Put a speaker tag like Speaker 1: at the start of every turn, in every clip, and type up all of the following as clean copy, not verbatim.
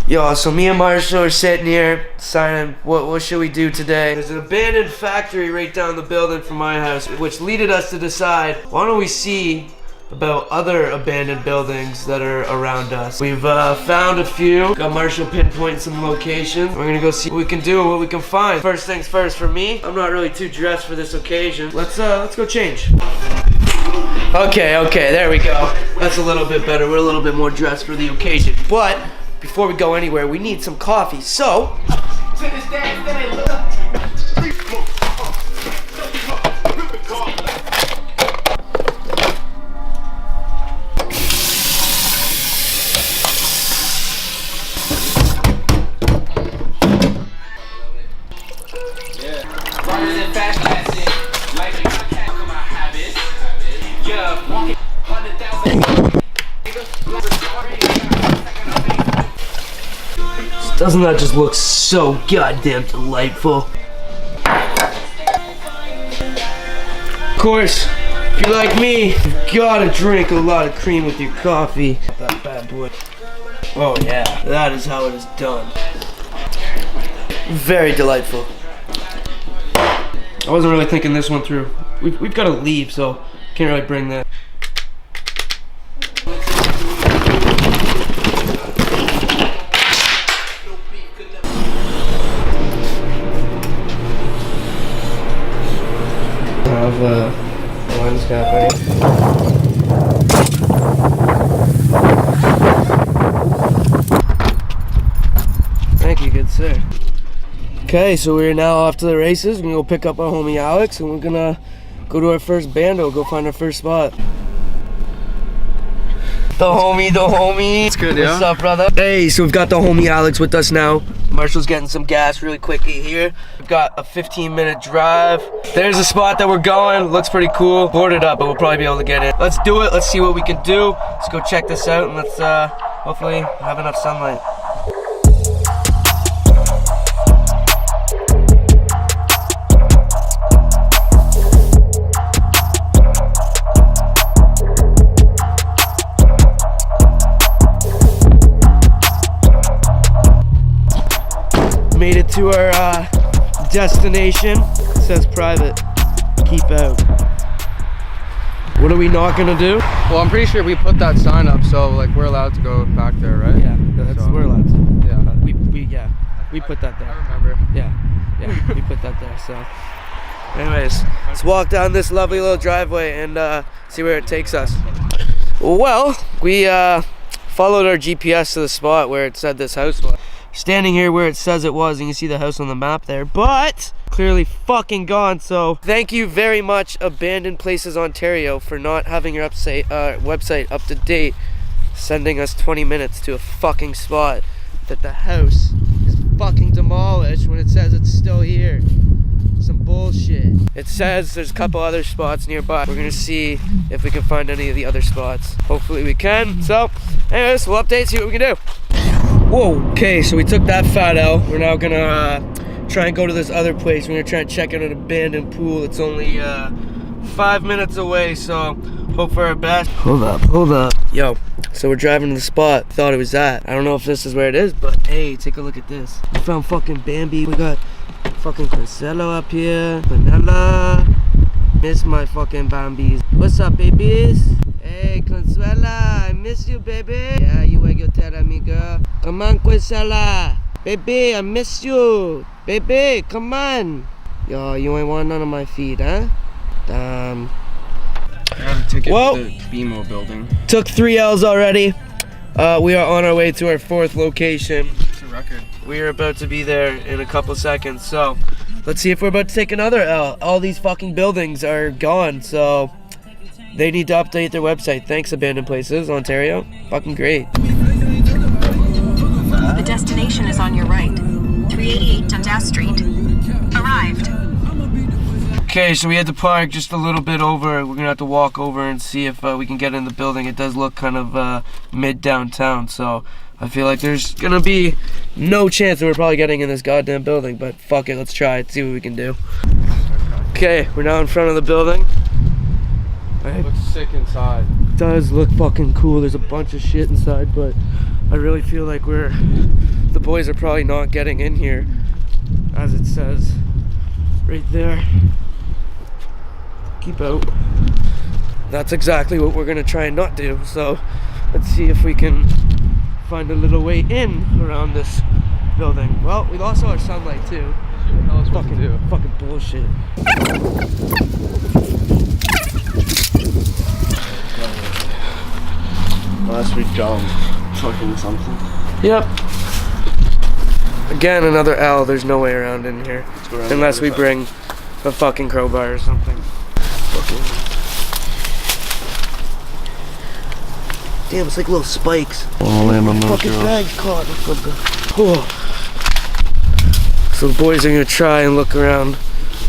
Speaker 1: Yo, so me and Marshall are sitting here deciding what should we do today. There's an abandoned factory right down the building from my house, which leaded us to decide, why don't we see about other abandoned buildings that are around us. We've found a few. Got Marshall pinpointing some locations. We're gonna go see what we can do and what we can find. First things first, for me, I'm not really too dressed for this occasion. Let's go change. Okay, there we go. That's a little bit better. We're a little bit more dressed for the occasion. But before we go anywhere, we need some coffee. So doesn't that just look so goddamn delightful? Of course, if you're like me, you've gotta drink a lot of cream with your coffee. That bad boy. Oh yeah, that is how it is done. Very delightful. I wasn't really thinking this one through. We've got to leave, so can't really bring that. I have a lens cafe. Thank you, good sir. Okay, so we're now off to the races. We're gonna go pick up our homie Alex, and we're gonna go to our first bando, go find our first spot. The homie. It's good, yeah? What's up, brother? Hey, so we've got the homie Alex with us now. Marshall's getting some gas really quickly here. We've got a 15-minute drive. There's a spot that we're going. Looks pretty cool. Boarded up, but we'll probably be able to get in. Let's do it. Let's see what we can do. Let's go check this out, and let's hopefully have enough sunlight. Made it to our destination. It says private. Keep out. What are we not gonna do?
Speaker 2: Well, I'm pretty sure we put that sign up, so like we're allowed to go back there, right?
Speaker 1: Yeah, we're allowed to.
Speaker 2: Yeah.
Speaker 1: We put that there.
Speaker 2: I remember.
Speaker 1: Yeah, we put that there. So, anyways, let's walk down this lovely little driveway and see where it takes us. Well, we followed our GPS to the spot where it said this house was. Standing here where it says it was, and you can see the house on the map there, but clearly fucking gone. So thank you very much, Abandoned Places Ontario, for not having your website up to date, sending us 20 minutes to a fucking spot that the house is fucking demolished when it says it's still here. Some bullshit. It says there's a couple other spots nearby. We're gonna see if we can find any of the other spots. Hopefully we can. So anyways, we'll update, see what we can do. Whoa, okay, so we took that fat L. We're now gonna try and go to this other place. We're gonna try and check out an abandoned pool. It's only 5 minutes away, so hope for our best. Hold up. Yo, so we're driving to the spot. Thought it was that. I don't know if this is where it is, but hey, take a look at this. We found fucking Bambi. We got fucking Consuelo up here. Vanilla. Miss my fucking Bambis. What's up, babies? Hey, Consuela, I miss you, baby. Yeah, you wag your tail at me, girl. Come on, Consuela. Baby, I miss you. Baby, come on. Yo, you ain't want none of my feet, huh? Damn.
Speaker 2: I have a ticket to the BMO building.
Speaker 1: Took 3 L's already. We are on our way to our 4th location.
Speaker 2: It's a record.
Speaker 1: We are about to be there in a couple seconds, so let's see if we're about to take another L. All these fucking buildings are gone, so they need to update their website. Thanks, Abandoned Places Ontario. Fucking great.
Speaker 3: The destination is on your right. 388 Dundas Street. Arrived.
Speaker 1: Okay, so we had to park just a little bit over. We're gonna have to walk over and see if we can get in the building. It does look kind of mid-downtown, so I feel like there's gonna be no chance that we're probably getting in this goddamn building, but fuck it, let's try it, see what we can do. Okay, we're now in front of the building.
Speaker 2: It looks sick inside.
Speaker 1: It does look fucking cool. There's a bunch of shit inside, but I really feel like we're the boys are probably not getting in here, as it says right there. Keep out. That's exactly what we're gonna try and not do. So let's see if we can find a little way in around this building. Well, we lost all our sunlight too.
Speaker 2: Tell us what to do.
Speaker 1: Fucking bullshit.
Speaker 4: Unless we jump fucking something.
Speaker 1: Yep. Again, another L. There's no way around in here. Unless we bring a fucking crowbar or something. Damn, it's like little spikes.
Speaker 4: Oh, land on those
Speaker 1: Fucking
Speaker 4: girls.
Speaker 1: bag's caught. Oh. So the boys are gonna try and look around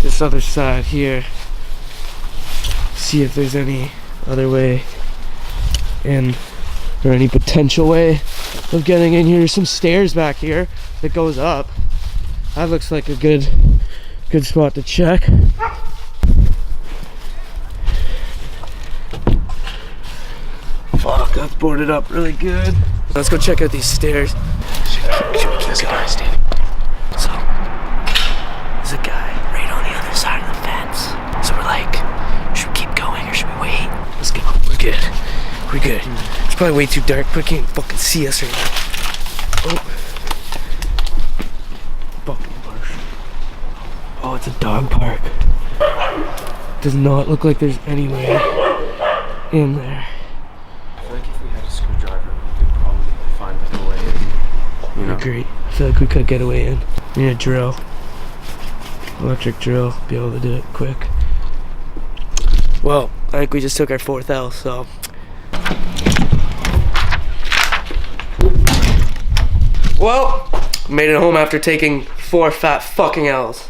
Speaker 1: this other side here. See if there's any other way in, or any potential way of getting in here. There's some stairs back here that goes up. That looks like a good spot to check. Fuck, that's boarded up really good. Let's go check out these stairs. Should we keep going? So, there's a guy right on the other side of the fence. So we're like, should we keep going or should we wait? Let's go. We're good. We're good. It's probably way too dark, but he can't fucking see us right now. Oh. Fucking harsh. Oh, it's a dog park. Does not look like there's any way in there.
Speaker 4: I feel like if we had a screwdriver, we could probably find a way in. You know?
Speaker 1: Agree. I feel like we could get a way in. We need a drill. Electric drill. Be able to do it quick. Well, I think we just took our 4th L, so. Well, made it home after taking 4 fat fucking L's.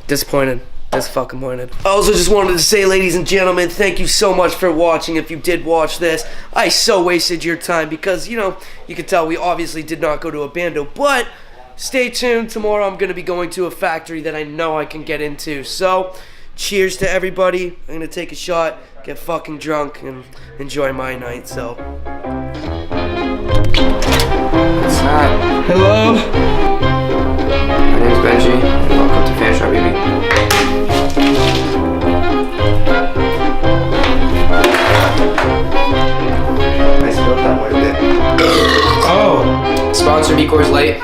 Speaker 1: Disappointed. Disappointed. I also just wanted to say, ladies and gentlemen, thank you so much for watching. If you did watch this, I so wasted your time because, you know, you can tell we obviously did not go to a Bando, but stay tuned. Tomorrow I'm going to be going to a factory that I know I can get into. So, cheers to everybody. I'm going to take a shot, get fucking drunk, and enjoy my night, so.
Speaker 5: What's up?
Speaker 1: Hello?
Speaker 5: My name's Benji, and welcome to Fan Shop BB.
Speaker 4: I spilled that one bit.
Speaker 5: Oh! Sponsor B Coors Light.